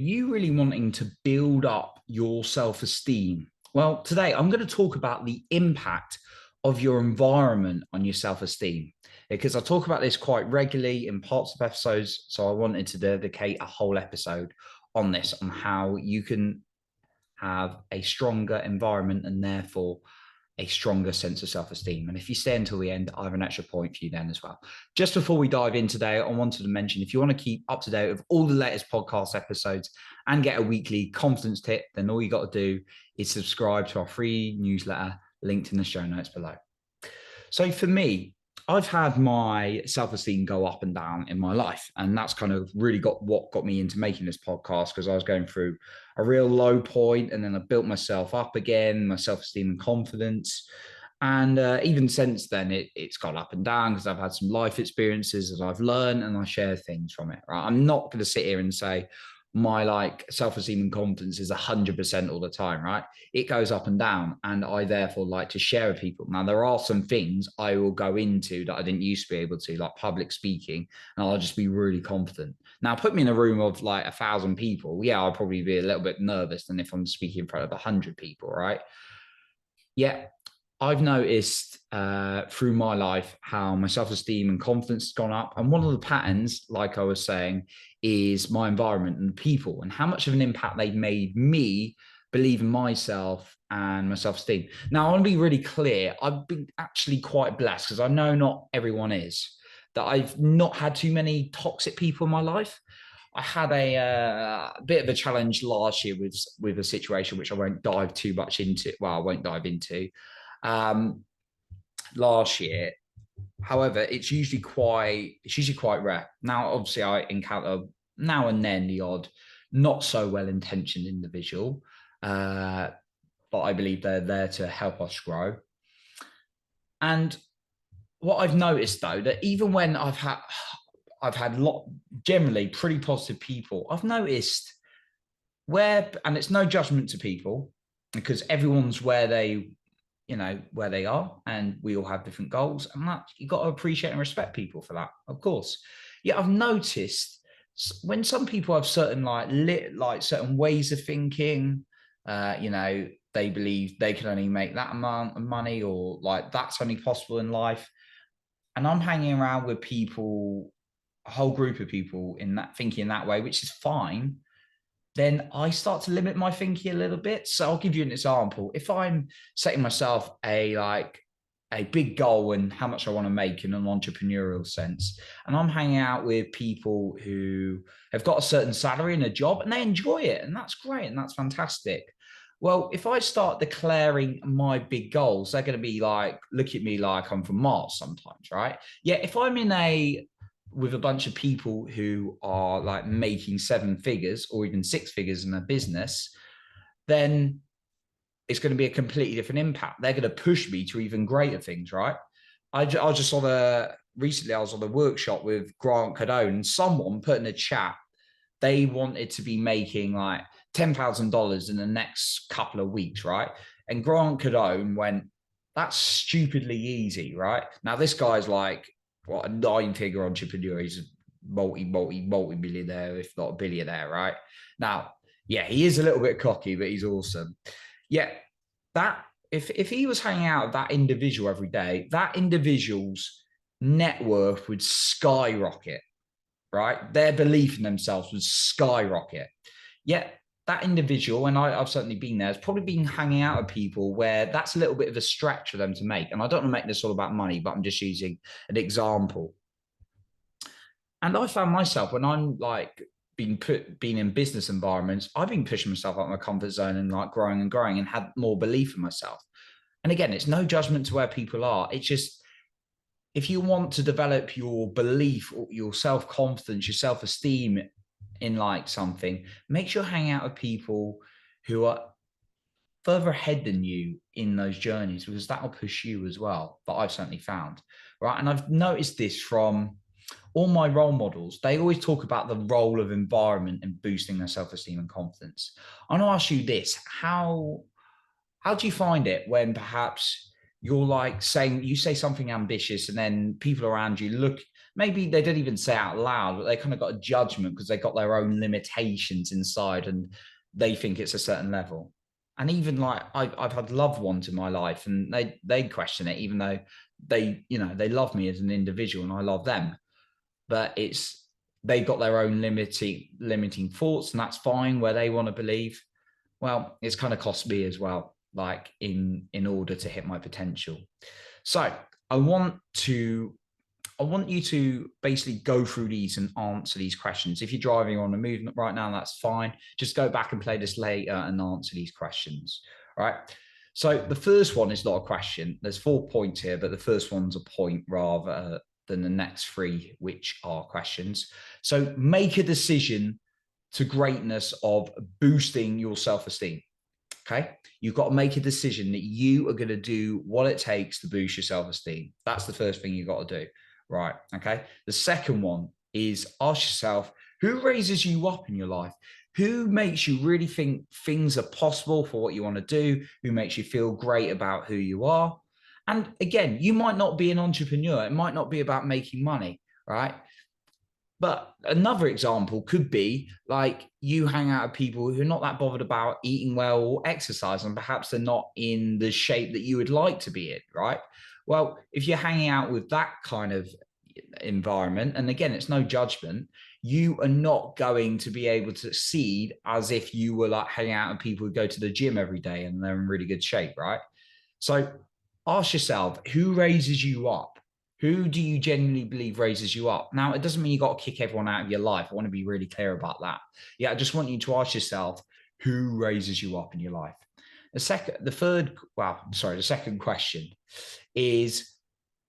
You really wanting to build up your self-esteem? Well, today I'm going to talk about the impact of your environment on your self-esteem because I talk about this quite regularly in parts of episodes. So I wanted to dedicate a whole episode on this, on how you can have a stronger environment and therefore a stronger sense of self-esteem. And if you stay until the end, I have an extra point for you then as well. Just before we dive in today, I wanted to mention, if you want to keep up to date with all the latest podcast episodes and get a weekly confidence tip, then all you got to do is subscribe to our free newsletter linked in the show notes below. So for me, I've had my self-esteem go up and down in my life. And that's kind of really what got me into making this podcast, because I was going through a real low point and then I built myself up again, my self-esteem and confidence. And even since then, it's gone up and down because I've had some life experiences that I've learned and I share things from it. Right? I'm not going to sit here and say my self-esteem and confidence is 100% all the time, right? It goes up and down, and I therefore like to share with people. Now, there are some things I will go into that I didn't used to be able to, like public speaking, and I'll just be really confident. Now, put me in a room of like 1,000 people, yeah, I'll probably be a little bit nervous than if I'm speaking in front of 100 people, right? Yeah, I've noticed through my life how my self-esteem and confidence has gone up. And one of the patterns, like I was saying, is my environment and people and how much of an impact they've made me believe in myself and my self-esteem. Now, I want to be really clear. I've been actually quite blessed, because I know not everyone is, that I've not had too many toxic people in my life. I had a bit of a challenge last year with a situation which I won't dive too much into. Well, I won't dive into um, last year. However, it's usually quite rare. Now, obviously, I encounter now and then the odd not so well-intentioned individual, but I believe they're there to help us grow. And what I've noticed, though, that even when I've had generally pretty positive people, I've noticed and it's no judgment to people, because everyone's where they are, and we all have different goals, and that you got to appreciate and respect people for that, of course. Yeah, I've noticed when some people have certain certain ways of thinking, they believe they can only make that amount of money, or like that's only possible in life. And I'm hanging around with people, a whole group of people in that thinking that way, which is fine. Then I start to limit my thinking a little bit. So I'll give you an example. If I'm setting myself a big goal and how much I want to make in an entrepreneurial sense, and I'm hanging out with people who have got a certain salary and a job and they enjoy it, and that's great and that's fantastic. Well, if I start declaring my big goals, they're going to be like, look at me like I'm from Mars sometimes, right? Yeah, if I'm with a bunch of people who are like making 7 figures or even 6 figures in a business, then it's going to be a completely different impact. They're going to push me to even greater things, right? Recently I was on a workshop with Grant Cardone, and someone put in a chat, they wanted to be making like $10,000 in the next couple of weeks, right? And Grant Cardone went, that's stupidly easy, right? Now this guy's like, what, a 9-figure entrepreneur. He's a multi-millionaire, if not a billionaire, right? Now, yeah, he is a little bit cocky, but he's awesome. Yeah, that if he was hanging out with that individual every day, that individual's net worth would skyrocket, right? Their belief in themselves would skyrocket. Yet that individual, and I've certainly been there, has probably been hanging out with people where that's a little bit of a stretch for them to make. And I don't want to make this all about money, but I'm just using an example. And I found myself, when I'm like being in business environments, I've been pushing myself out of my comfort zone and like growing and had more belief in myself. And again, it's no judgment to where people are. It's just, if you want to develop your belief, or your self-confidence, your self-esteem in like something, make sure you hang out with people who are further ahead than you in those journeys, because that will push you as well. But I've certainly found, right? And I've noticed this from all my role models. They always talk about the role of environment in boosting their self-esteem and confidence. I want to ask you this: how do you find it when perhaps you're like you say something ambitious, and then people around you maybe they don't even say out loud, but they kind of got a judgment because they got their own limitations inside and they think it's a certain level. And even like I've had loved ones in my life and they question it, even though they love me as an individual and I love them. But they've got their own limiting thoughts, and that's fine where they want to believe. Well, it's kind of cost me as well, like in order to hit my potential. So I want you to basically go through these and answer these questions. If you're driving on a movement right now, that's fine. Just go back and play this later and answer these questions. All right. So the first one is not a question. There's 4 points here, but the first one's a point rather than the next 3, which are questions. So make a decision to greatness of boosting your self-esteem. Okay. You've got to make a decision that you are going to do what it takes to boost your self-esteem. That's the first thing you've got to do. Right. Okay. The second one is ask yourself, who raises you up in your life? Who makes you really think things are possible for what you want to do? Who makes you feel great about who you are? And again, you might not be an entrepreneur. It might not be about making money, right? But another example could be like you hang out with people who are not that bothered about eating well or exercise, and perhaps they're not in the shape that you would like to be in, right? Well, if you're hanging out with that kind of environment, and again, it's no judgment, you are not going to be able to succeed as if you were like hanging out with people who go to the gym every day and they're in really good shape, right? So ask yourself, who raises you up? Who do you genuinely believe raises you up? Now, it doesn't mean you got to kick everyone out of your life. I want to be really clear about that. Yeah, I just want you to ask yourself, who raises you up in your life? The second question is,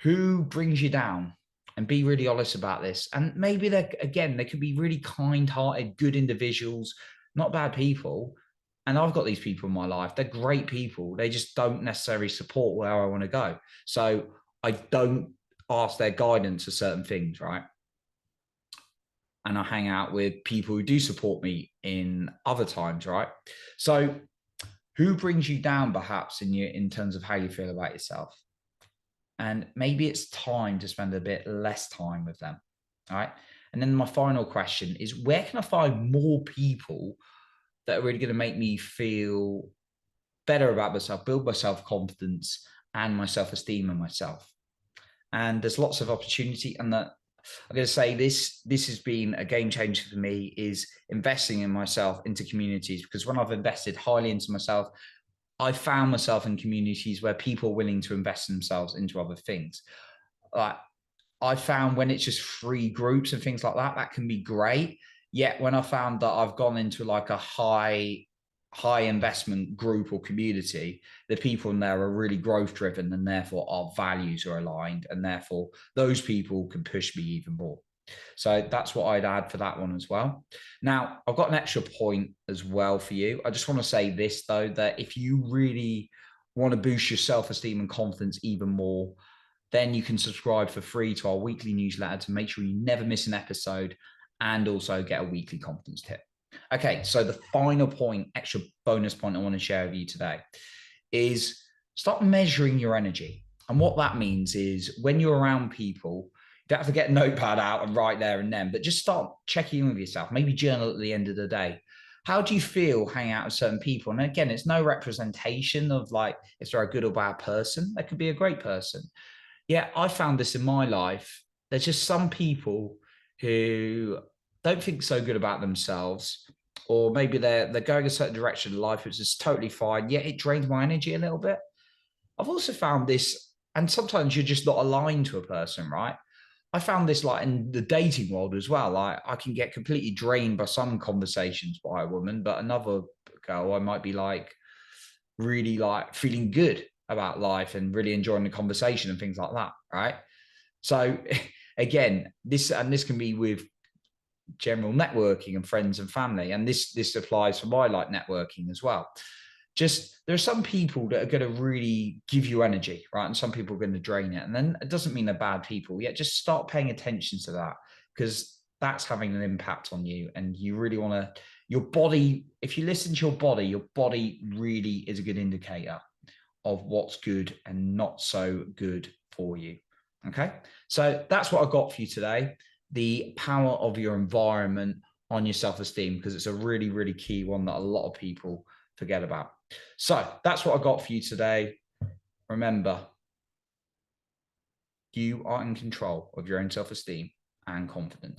who brings you down? And be really honest about this. And maybe they could be really kind-hearted, good individuals, not bad people. And I've got these people in my life. They're great people. They just don't necessarily support where I want to go. So I don't ask their guidance for certain things, right? And I hang out with people who do support me in other times, right? So who brings you down perhaps in terms of how you feel about yourself? And maybe it's time to spend a bit less time with them. All right. And then my final question is, where can I find more people that are really going to make me feel better about myself, build my self-confidence and my self-esteem in myself? And there's lots of opportunity. And that I'm going to say this has been a game changer for me, is investing in myself into communities, because when I've invested highly into myself, I found myself in communities where people are willing to invest themselves into other things. Like I found when it's just free groups and things like that, that can be great. Yet when I found that I've gone into like a high investment group or community, the people in there are really growth driven, and therefore our values are aligned, and therefore those people can push me even more. So that's what I'd add for that one as well. Now, I've got an extra point as well for you. I just want to say this, though, that if you really want to boost your self-esteem and confidence even more, then you can subscribe for free to our weekly newsletter to make sure you never miss an episode, and also get a weekly confidence tip. Okay, so the final point, extra bonus point I want to share with you today is start measuring your energy. And what that means is when you're around people, you don't have to get a notepad out and write there and then, but just start checking in with yourself, maybe journal at the end of the day. How do you feel hanging out with certain people? And again, it's no representation of like, is there a good or bad person? That could be a great person. Yeah, I found this in my life. There's just some people who don't think so good about themselves, or maybe they're going a certain direction in life, which is totally fine, yet it drains my energy a little bit. I've also found this, and sometimes you're just not aligned to a person, right? I found this like in the dating world as well. Like I can get completely drained by some conversations by a woman, but another girl, I might be like really like feeling good about life and really enjoying the conversation and things like that, right? So again, this can be with general networking and friends and family, and this applies for my like networking as well. Just there are some people that are going to really give you energy, right? And some people are going to drain it. And then it doesn't mean they're bad people. Yet just start paying attention to that, because that's having an impact on you. And you really want to, your body, if you listen to your body really is a good indicator of what's good and not so good for you. Okay. So that's what I got for you today. The power of your environment on your self-esteem, because it's a really, really key one that a lot of people forget about. So that's what I got for you today. Remember, you are in control of your own self-esteem and confidence.